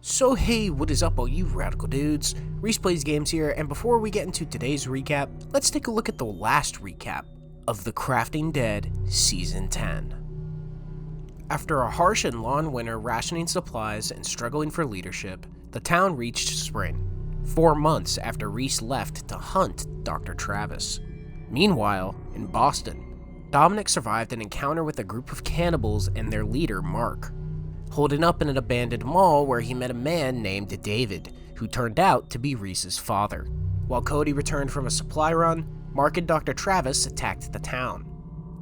So hey, what is up all you radical dudes? ReesePlaysGamez here, and before we get into today's recap, let's take a look at the last recap of The Crafting Dead Season 10. After a harsh and long winter rationing supplies and struggling for leadership, the town reached spring, 4 months after Reese left to hunt Dr. Travis. Meanwhile, in Boston, Dominic survived an encounter with a group of cannibals and their leader, Mark, holding up in an abandoned mall where he met a man named David, who turned out to be Reese's father. While Cody returned from a supply run, Mark and Dr. Travis attacked the town.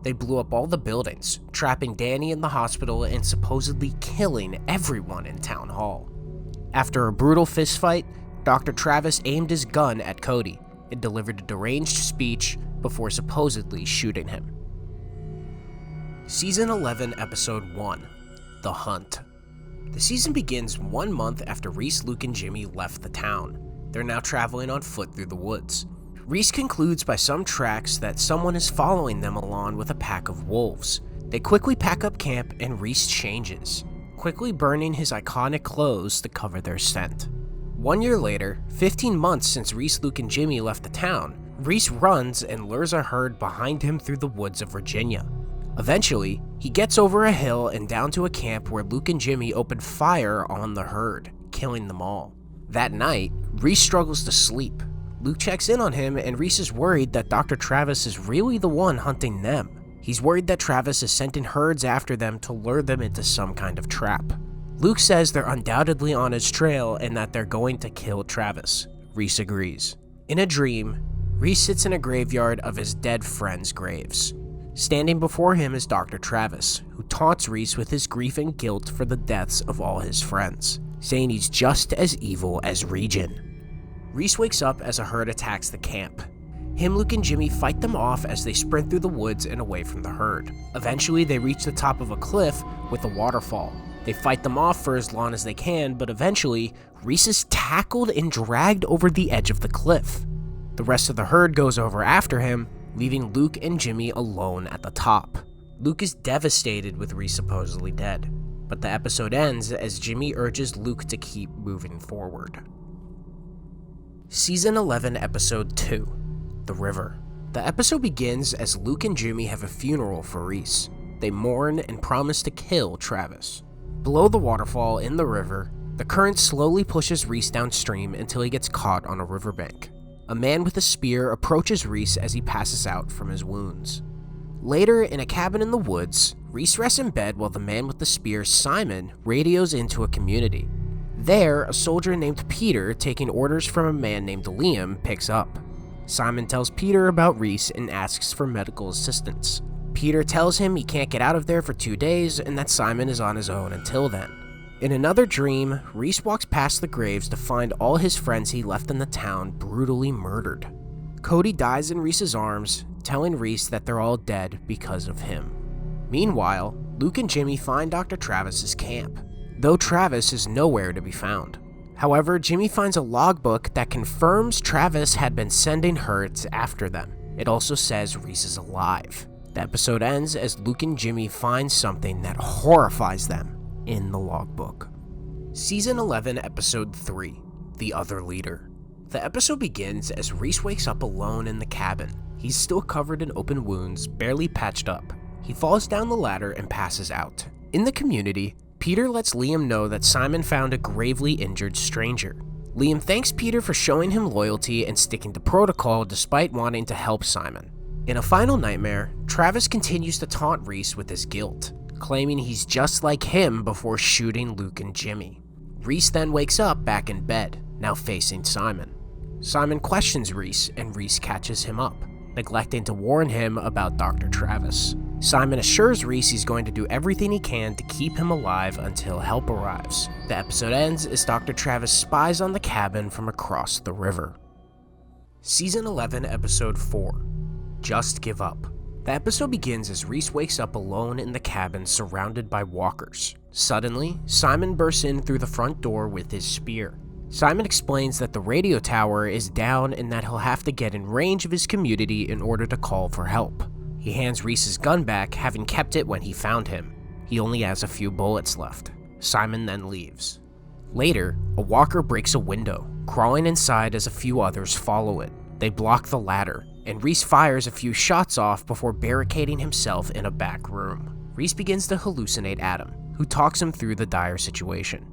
They blew up all the buildings, trapping Danny in the hospital and supposedly killing everyone in Town Hall. After a brutal fistfight, Dr. Travis aimed his gun at Cody and delivered a deranged speech before supposedly shooting him. Season 11, Episode 1. The Hunt. The season begins 1 month after Reese, Luke, and Jimmy left the town. They're now traveling on foot through the woods. Reese concludes by some tracks that someone is following them along with a pack of wolves. They quickly pack up camp and Reese changes, quickly burning his iconic clothes to cover their scent. 1 year later, 15 months since Reese, Luke, and Jimmy left the town, Reese runs and lures a herd behind him through the woods of Virginia. Eventually, he gets over a hill and down to a camp where Luke and Jimmy open fire on the herd, killing them all. That night, Reese struggles to sleep. Luke checks in on him and Reese is worried that Dr. Travis is really the one hunting them. He's worried that Travis is sending herds after them to lure them into some kind of trap. Luke says they're undoubtedly on his trail and that they're going to kill Travis. Reese agrees. In a dream, Reese sits in a graveyard of his dead friends' graves. Standing before him is Dr. Travis, who taunts Reese with his grief and guilt for the deaths of all his friends, saying he's just as evil as Regen. Reese wakes up as a herd attacks the camp. Him, Luke, and Jimmy fight them off as they sprint through the woods and away from the herd. Eventually, they reach the top of a cliff with a waterfall. They fight them off for as long as they can, but eventually, Reese is tackled and dragged over the edge of the cliff. The rest of the herd goes over after him, leaving Luke and Jimmy alone at the top. Luke is devastated with Reese supposedly dead, but the episode ends as Jimmy urges Luke to keep moving forward. Season 11, Episode 2. The River. The episode begins as Luke and Jimmy have a funeral for Reese. They mourn and promise to kill Travis. Below the waterfall in the river, the current slowly pushes Reese downstream until he gets caught on a riverbank. A man with a spear approaches Reese as he passes out from his wounds. Later, in a cabin in the woods, Reese rests in bed while the man with the spear, Simon, radios into a community. There, a soldier named Peter, taking orders from a man named Liam, picks up. Simon tells Peter about Reese and asks for medical assistance. Peter tells him he can't get out of there for 2 days and that Simon is on his own until then. In another dream, Reese walks past the graves to find all his friends he left in the town brutally murdered. Cody dies in Reese's arms, telling Reese that they're all dead because of him. Meanwhile, Luke and Jimmy find Dr. Travis's camp, though Travis is nowhere to be found. However, Jimmy finds a logbook that confirms Travis had been sending herds after them. It also says Reese is alive. The episode ends as Luke and Jimmy find something that horrifies them in the logbook. Season 11, Episode 3. The Other Leader. The episode begins as Reese wakes up alone in the cabin. He's still covered in open wounds, barely patched up. He falls down the ladder and passes out. In the community, Peter lets Liam know that Simon found a gravely injured stranger. Liam thanks Peter for showing him loyalty and sticking to protocol despite wanting to help Simon. In a final nightmare, Travis continues to taunt Reese with his guilt, claiming he's just like him before shooting Luke and Jimmy. Reese then wakes up back in bed, now facing Simon. Simon questions Reese and Reese catches him up, neglecting to warn him about Dr. Travis. Simon assures Reese he's going to do everything he can to keep him alive until help arrives. The episode ends as Dr. Travis spies on the cabin from across the river. Season 11, Episode 4. Just Give Up. The episode begins as Reese wakes up alone in the cabin surrounded by walkers. Suddenly, Simon bursts in through the front door with his spear. Simon explains that the radio tower is down and that he'll have to get in range of his community in order to call for help. He hands Reese's gun back, having kept it when he found him. He only has a few bullets left. Simon then leaves. Later, a walker breaks a window, crawling inside as a few others follow it. They block the ladder, and Reese fires a few shots off before barricading himself in a back room. Reese begins to hallucinate Adam, who talks him through the dire situation.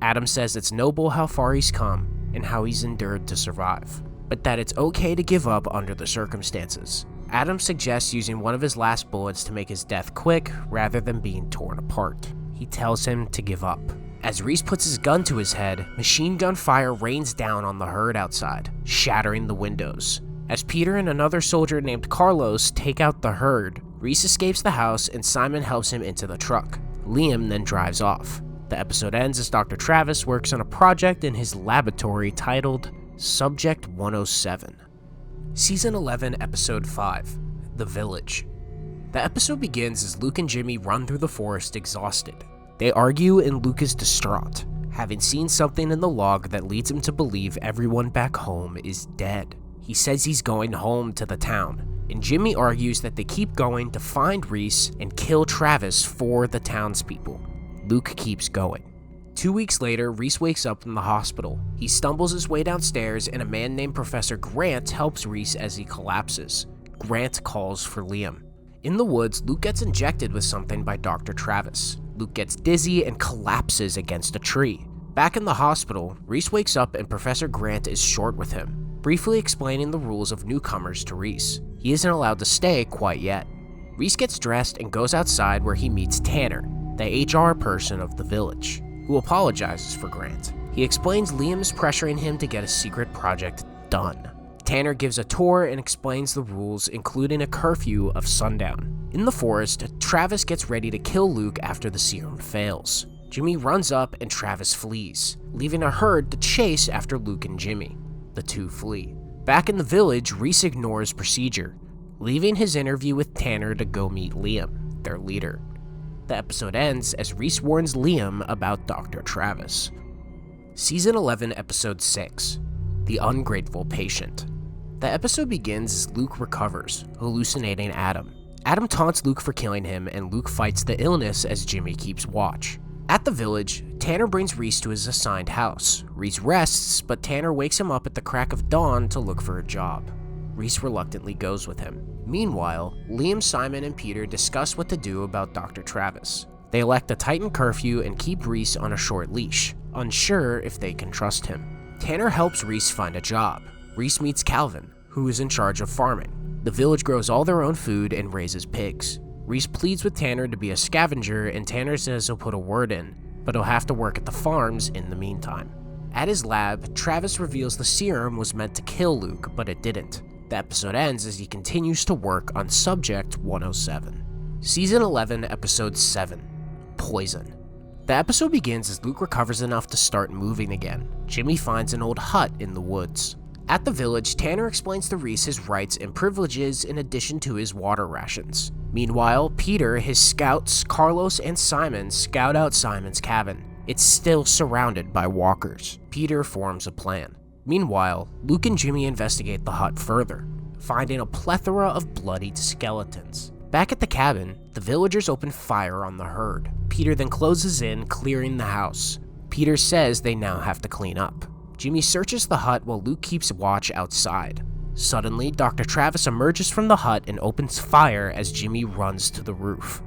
Adam says it's noble how far he's come and how he's endured to survive, but that it's okay to give up under the circumstances. Adam suggests using one of his last bullets to make his death quick rather than being torn apart. He tells him to give up. As Reese puts his gun to his head, machine gun fire rains down on the herd outside, shattering the windows. As Peter and another soldier named Carlos take out the herd, Reese escapes the house and Simon helps him into the truck. Liam then drives off. The episode ends as Dr. Travis works on a project in his laboratory titled Subject 107. Season 11, Episode 5, The Village. The episode begins as Luke and Jimmy run through the forest exhausted. They argue and Luke is distraught, having seen something in the log that leads him to believe everyone back home is dead. He says he's going home to the town, and Jimmy argues that they keep going to find Reese and kill Travis for the townspeople. Luke keeps going. 2 weeks later, Reese wakes up in the hospital. He stumbles his way downstairs and a man named Professor Grant helps Reese as he collapses. Grant calls for Liam. In the woods, Luke gets injected with something by Dr. Travis. Luke gets dizzy and collapses against a tree. Back in the hospital, Reese wakes up and Professor Grant is short with him, briefly explaining the rules of newcomers to Reese. He isn't allowed to stay quite yet. Reese gets dressed and goes outside where he meets Tanner, the HR person of the village, who apologizes for Grant. He explains Liam is pressuring him to get a secret project done. Tanner gives a tour and explains the rules, including a curfew of sundown. In the forest, Travis gets ready to kill Luke after the serum fails. Jimmy runs up and Travis flees, leaving a herd to chase after Luke and Jimmy. The two flee. Back in the village, Reese ignores procedure, leaving his interview with Tanner to go meet Liam, their leader. The episode ends as Reese warns Liam about Dr. Travis. Season 11, Episode 6, The Ungrateful Patient. The episode begins as Luke recovers, hallucinating Adam. Adam taunts Luke for killing him, and Luke fights the illness as Jimmy keeps watch. At the village, Tanner brings Reese to his assigned house. Reese rests, but Tanner wakes him up at the crack of dawn to look for a job. Reese reluctantly goes with him. Meanwhile, Liam, Simon, and Peter discuss what to do about Dr. Travis. They elect a tighten curfew and keep Reese on a short leash, unsure if they can trust him. Tanner helps Reese find a job. Reese meets Calvin, who is in charge of farming. The village grows all their own food and raises pigs. Reese pleads with Tanner to be a scavenger, and Tanner says he'll put a word in, but he'll have to work at the farms in the meantime. At his lab, Travis reveals the serum was meant to kill Luke, but it didn't. The episode ends as he continues to work on Subject 107. Season 11, Episode 7, Poison. The episode begins as Luke recovers enough to start moving again. Jimmy finds an old hut in the woods. At the village, Tanner explains to Reese his rights and privileges in addition to his water rations. Meanwhile, Peter, his scouts, Carlos, and Simon scout out Simon's cabin. It's still surrounded by walkers. Peter forms a plan. Meanwhile, Luke and Jimmy investigate the hut further, finding a plethora of bloodied skeletons. Back at the cabin, the villagers open fire on the herd. Peter then closes in, clearing the house. Peter says they now have to clean up. Jimmy searches the hut while Luke keeps watch outside. Suddenly, Dr. Travis emerges from the hut and opens fire as Jimmy runs to the roof.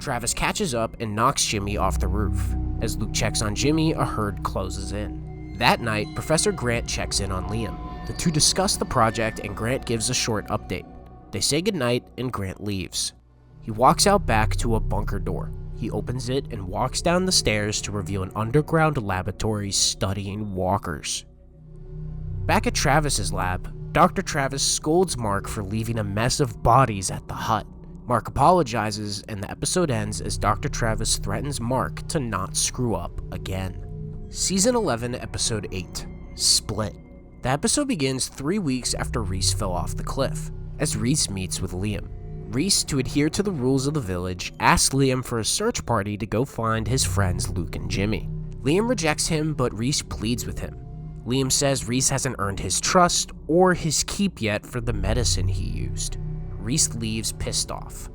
Travis catches up and knocks Jimmy off the roof. As Luke checks on Jimmy, a herd closes in. That night, Professor Grant checks in on Liam. The two discuss the project and Grant gives a short update. They say goodnight and Grant leaves. He walks out back to a bunker door. He opens it and walks down the stairs to reveal an underground laboratory studying walkers. Back at Travis's lab, Dr. Travis scolds Mark for leaving a mess of bodies at the hut. Mark apologizes and the episode ends as Dr. Travis threatens Mark to not screw up again. Season 11, Episode 8, Split. The episode begins 3 weeks after Reese fell off the cliff, as Reese meets with Liam. Reese, to adhere to the rules of the village, asks Liam for a search party to go find his friends Luke and Jimmy. Liam rejects him, but Reese pleads with him. Liam says Reese hasn't earned his trust or his keep yet for the medicine he used. Reese leaves pissed off.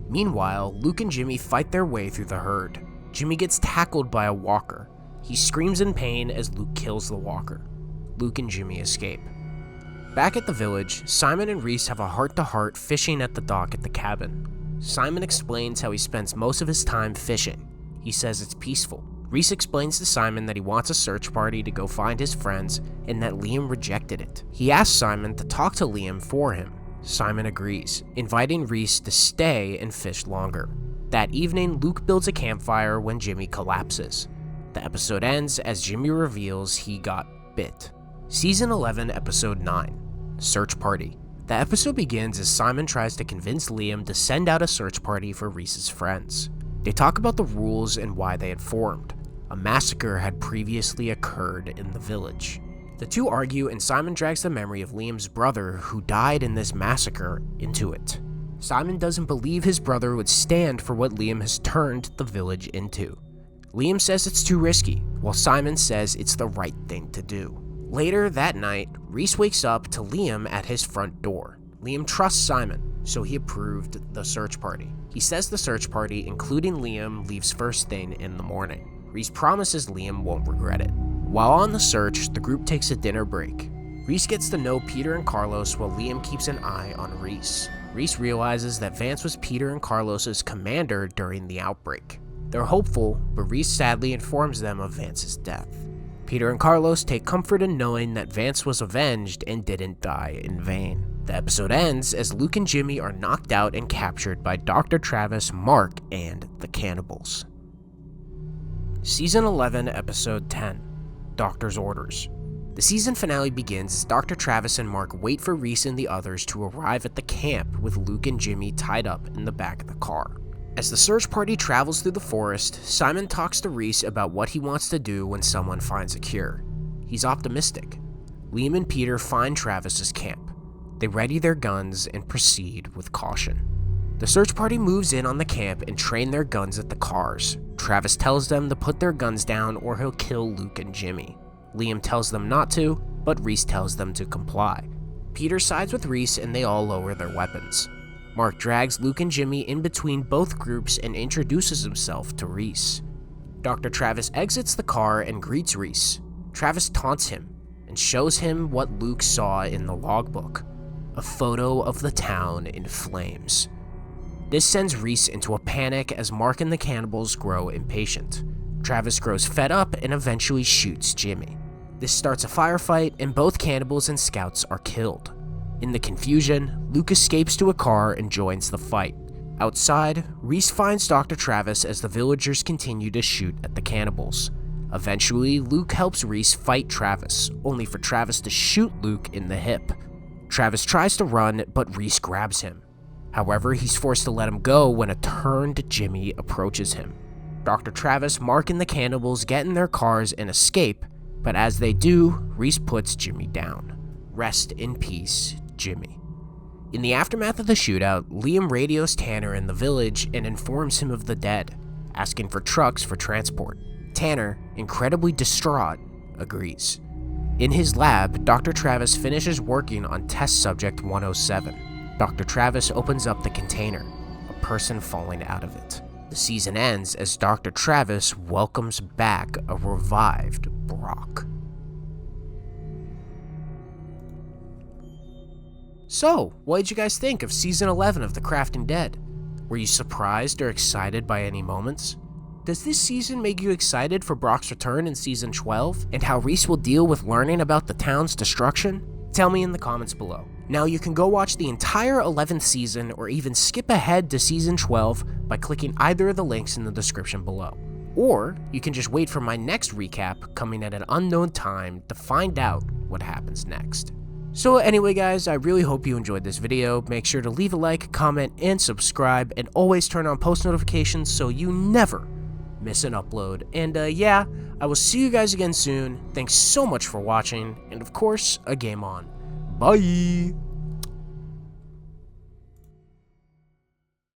Meanwhile, Luke and Jimmy fight their way through the herd. Jimmy gets tackled by a walker. He screams in pain as Luke kills the walker. Luke and Jimmy escape. Back at the village, Simon and Reese have a heart-to-heart fishing at the dock at the cabin. Simon explains how he spends most of his time fishing. He says it's peaceful. Reese explains to Simon that he wants a search party to go find his friends and that Liam rejected it. He asks Simon to talk to Liam for him. Simon agrees, inviting Reese to stay and fish longer. That evening, Luke builds a campfire when Jimmy collapses. The episode ends as Jimmy reveals he got bit. Season 11, Episode 9, Search Party. The episode begins as Simon tries to convince Liam to send out a search party for Reese's friends. They talk about the rules and why they had formed. A massacre had previously occurred in the village. The two argue and Simon drags the memory of Liam's brother who died in this massacre into it. Simon doesn't believe his brother would stand for what Liam has turned the village into. Liam says it's too risky, while Simon says it's the right thing to do. Later that night, Reese wakes up to Liam at his front door. Liam trusts Simon, so he approved the search party. He says the search party, including Liam, leaves first thing in the morning. Reese promises Liam won't regret it. While on the search, the group takes a dinner break. Reese gets to know Peter and Carlos while Liam keeps an eye on Reese. Reese realizes that Vance was Peter and Carlos's commander during the outbreak. They're hopeful, but Reese sadly informs them of Vance's death. Peter and Carlos take comfort in knowing that Vance was avenged and didn't die in vain. The episode ends as Luke and Jimmy are knocked out and captured by Dr. Travis, Mark, and the cannibals. Season 11, Episode 10, Doctor's Orders. The season finale begins as Dr. Travis and Mark wait for Reese and the others to arrive at the camp with Luke and Jimmy tied up in the back of the car. As the search party travels through the forest, Simon talks to Reese about what he wants to do when someone finds a cure. He's optimistic. Liam and Peter find Travis's camp. They ready their guns and proceed with caution. The search party moves in on the camp and train their guns at the cars. Travis tells them to put their guns down or he'll kill Luke and Jimmy. Liam tells them not to, but Reese tells them to comply. Peter sides with Reese and they all lower their weapons. Mark drags Luke and Jimmy in between both groups and introduces himself to Reese. Dr. Travis exits the car and greets Reese. Travis taunts him and shows him what Luke saw in the logbook, a photo of the town in flames. This sends Reese into a panic as Mark and the cannibals grow impatient. Travis grows fed up and eventually shoots Jimmy. This starts a firefight and both cannibals and scouts are killed. In the confusion, Luke escapes to a car and joins the fight. Outside, Reese finds Dr. Travis as the villagers continue to shoot at the cannibals. Eventually, Luke helps Reese fight Travis, only for Travis to shoot Luke in the hip. Travis tries to run, but Reese grabs him. However, he's forced to let him go when a turned Jimmy approaches him. Dr. Travis, Mark, and the cannibals get in their cars and escape, but as they do, Reese puts Jimmy down. Rest in peace, Jimmy. In the aftermath of the shootout, Liam radios Tanner in the village and informs him of the dead, asking for trucks for transport. Tanner, incredibly distraught, agrees. In his lab, Dr. Travis finishes working on test subject 107. Dr. Travis opens up the container, a person falling out of it. The season ends as Dr. Travis welcomes back a revived Brock. So, what did you guys think of Season 11 of The Crafting Dead? Were you surprised or excited by any moments? Does this season make you excited for Brock's return in Season 12, and how Reese will deal with learning about the town's destruction? Tell me in the comments below. Now you can go watch the entire 11th season or even skip ahead to Season 12 by clicking either of the links in the description below. Or you can just wait for my next recap coming at an unknown time to find out what happens next. So anyway guys, I really hope you enjoyed this video. Make sure to leave a like, comment, and subscribe, and always turn on post notifications so you never miss an upload. And yeah, I will see you guys again soon. Thanks so much for watching, and of course, a game on. Bye!